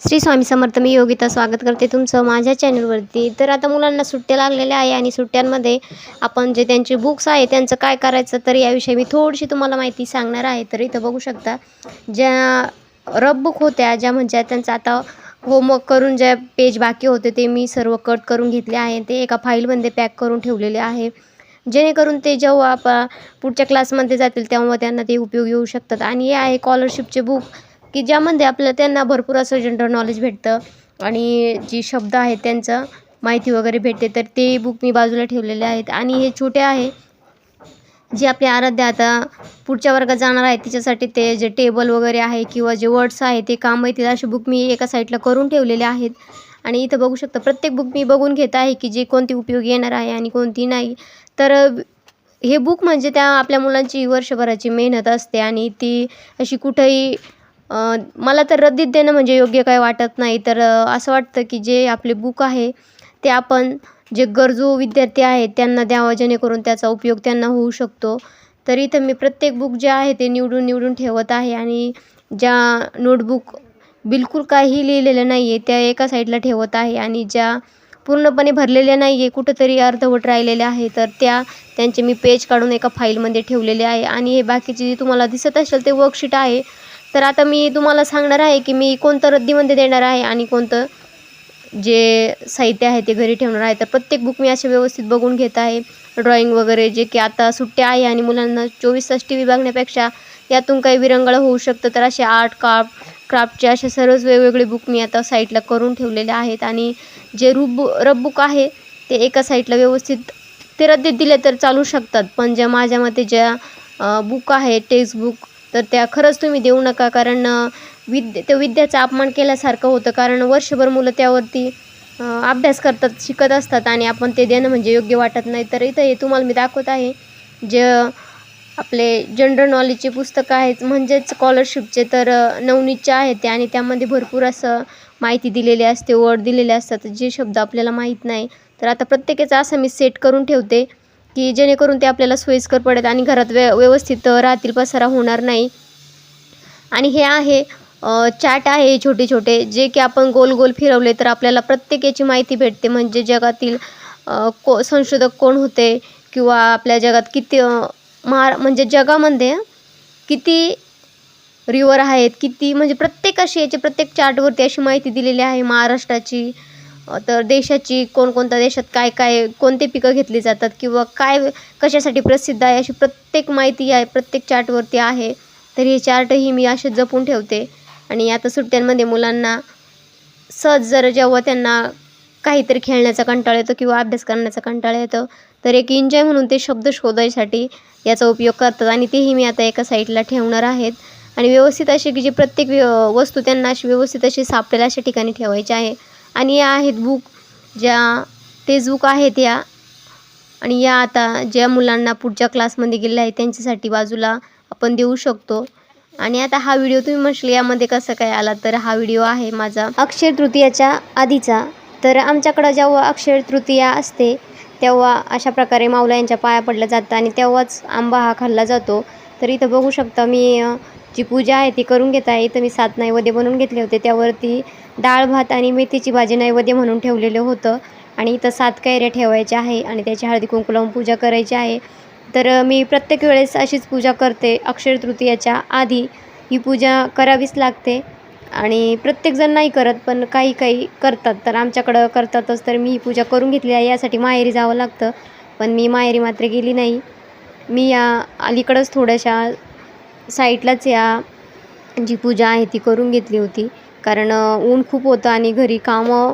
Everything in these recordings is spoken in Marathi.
श्री स्वामी समर्थ. मी योगिता स्वागत करते तुमचं माझ्या चॅनलवरती. तर आता मुलांना सुट्ट्या लागलेल्या आहे आणि सुट्ट्यांमध्ये आपण जे त्यांचे बुक्स आहे त्यांचं काय करायचं, तर याविषयी मी थोडीशी तुम्हाला माहिती सांगणार आहे. तर इथं बघू शकता, ज्या रफ बुक होत्या, ज्या म्हणजे त्यांचं आता होमवर्क करून ज्या पेज बाकी होते ते मी सर्व कट करून घेतले आहे. ते एका फाईलमध्ये पॅक करून ठेवलेले आहे, जेणेकरून ते जेव्हा पुढच्या क्लासमध्ये जातील तेव्हा त्यांना ते उपयोगी येऊ शकतात. आणि हे आहे स्कॉलरशिपचे बुक, की ज्यामध्ये आपल्याला त्यांना भरपूर असं जनरल नॉलेज भेटतं आणि जी शब्द आहेत त्यांचं माहिती वगैरे भेटते. तर ते बुक मी बाजूला ठेवलेले आहेत. आणि हे छोटे आहे, जे आपले आराध्य आता पुढच्या वर्गात जाणार आहे तिच्यासाठी ते जे टेबल वगैरे आहे किंवा जे वर्ड्स आहे ते काम येतील असे बुक मी एका साईडला करून ठेवलेले आहेत. आणि इथं बघू शकता, प्रत्येक बुक मी बघून घेत आहे की जी कोणती उपयोगी येणार आहे आणि कोणती नाही. तर हे बुक म्हणजे त्या आपल्या मुलांची वर्षभराची मेहनत असते आणि ती अशी कुठेही मला तर रद्दीत देणं म्हणजे योग्य काय वाटत नाही. तर असं वाटतं की जे आपले बुक आहे ते आपण जे गरजू विद्यार्थी आहेत त्यांना द्यावं, जेणेकरून त्याचा उपयोग त्यांना होऊ शकतो. तर इथं मी प्रत्येक बुक जे आहे ते निवडून ठेवत आहे. आणि ज्या नोटबुक बिलकुल काही लिहिलेलं नाही आहे त्या एका साईडला ठेवत आहे. आणि ज्या पूर्णपणे भरलेल्या नाही आहे, कुठंतरी अर्धवट राहिलेल्या आहे, तर त्यांचे मी पेज काढून एका फाईलमध्ये ठेवलेले आहे. आणि हे बाकीचे जे तुम्हाला दिसत असेल ते वर्कशीट आहे. तर आता मी तुम्हाला सांगणार आहे की मी कोणतं रद्दीमध्ये देणार आहे आणि कोणतं जे साहित्य आहे ते घरी ठेवणार आहे. तर प्रत्येक बुक मी असे व्यवस्थित बघून घेत आहे. ड्रॉइंग वगैरे जे की आता सुट्ट्या आहे आणि मुलांना 24 तास टी व्ही बघण्यापेक्षा यातून काही विरंगुळा होऊ शकतं, तर असे आर्ट क्राफ्टचे असे सर्वच वेगवेगळे बुक मी आता साईडला करून ठेवलेले आहेत. आणि जे रफ बुक आहे ते एका साईडला व्यवस्थित ते रद्दीत दिले तर चालू शकतात, पण ज्या माझ्या मते ज्या बुक आहे टेक्स्ट बुक, तर त्या खरंच तुम्ही देऊ नका. कारण विद्याचा अपमान केल्यासारखं होतं. कारण वर्षभर मुलं त्यावरती अभ्यास करतात, शिकत असतात आणि आपण ते देणं म्हणजे योग्य वाटत नाही. तर इथं हे तुम्हाला मी दाखवत आहे, जे आपले जनरल नॉलेजचे पुस्तकं आहेत म्हणजेच स्कॉलरशिपचे. तर नवनीतचे आहेत ते, आणि त्यामध्ये भरपूर असं माहिती दिलेली असते, वर्ड दिलेले असतात जे शब्द आपल्याला माहीत नाही. तर आता प्रत्येकाचं असं मी सेट करून ठेवते की जेणेकरून ते आपल्याला सोयीस्कर पडेल आणि घरात व्यवस्थित राहतील, पसारा होणार नाही. आणि हे आहे चार्ट आहे छोटे छोटे, जे की आपण गोल गोल फिरवले तर आपल्याला प्रत्येक याची माहिती भेटते. म्हणजे जगातील संशोधक कोण होते, किंवा आपल्या जगात किती म्हणजे जगामध्ये किती रिवर आहेत, किती म्हणजे प्रत्येक अशी याची प्रत्येक चार्टवरती अशी माहिती दिलेली आहे. महाराष्ट्राची, तर देशाची, कोणकोणत्या देशात काय काय कोणते पिकं घेतली जातात किंवा काय कशासाठी प्रसिद्ध आहे, अशी प्रत्येक माहिती आहे प्रत्येक चार्टवरती आहे. तर हे चार्टही मी असे जपून ठेवते. आणि आता सुट्ट्यांमध्ये मुलांना सहज जर जेव्हा त्यांना काहीतरी खेळण्याचा कंटाळा येतो किंवा अभ्यास करण्याचा कंटाळा येतो, तर एक एन्जॉय म्हणून ते शब्द शोधायसाठी याचा उपयोग करतात. आणि तेही मी आता एका साईडला ठेवणार आहेत. आणि व्यवस्थित अशी की जी प्रत्येक वस्तू त्यांना अशी व्यवस्थित अशी सापडेल अशा ठिकाणी ठेवायची आहे. आणि या आहेत बुक, ज्या तेच बुक आहेत या. आणि या आता ज्या मुलांना पुढच्या क्लासमध्ये गेले आहे त्यांच्यासाठी बाजूला आपण देऊ शकतो. आणि आता हा व्हिडिओ तुम्ही म्हटले यामध्ये कसं काय आला, तर हा व्हिडिओ आहे माझा अक्षय तृतीयाच्या आधीचा. तर आमच्याकडं जेव्हा अक्षय तृतीया असते तेव्हा अशा प्रकारे माऊला यांच्या पाया पडलं जातं आणि तेव्हाच आंबा हा खाल्ला जातो. तर इथं बघू शकता मी जी पूजा आहे ती करून घेत आहे. इथं मी 7 नैवेद्य बनवून घेतले होते, त्यावरती डाळ भात आणि मेथीची भाजी नैवेद्य म्हणून ठेवलेलं होतं. आणि इथं 7 कैऱ्या ठेवायच्या आहे आणि त्याची हळदी कुंकू लावून पूजा करायची आहे. तर मी प्रत्येक वेळेस अशीच पूजा करते. अक्षय तृतीयाच्या आधी ही पूजा करावीच लागते. आणि प्रत्येकजण नाही करत, पण काही काही करतात, तर आमच्याकडं करतातच. तर मी ही पूजा करून घेतली आहे. यासाठी माहेरी जावं लागतं, पण मी माहेरी मात्र गेली नाही. मी या अलीकडंच थोड्याशा साईटलाच या जी पूजा आहे ती करून घेतली होती. कारण ऊन खूप होतं आणि घरी कामं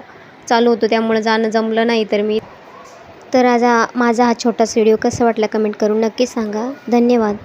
चालू होतं, त्यामुळे जाणं जमलं नाही. तर माझा हा छोटासा व्हिडिओ कसा वाटला कमेंट करून नक्की सांगा. धन्यवाद.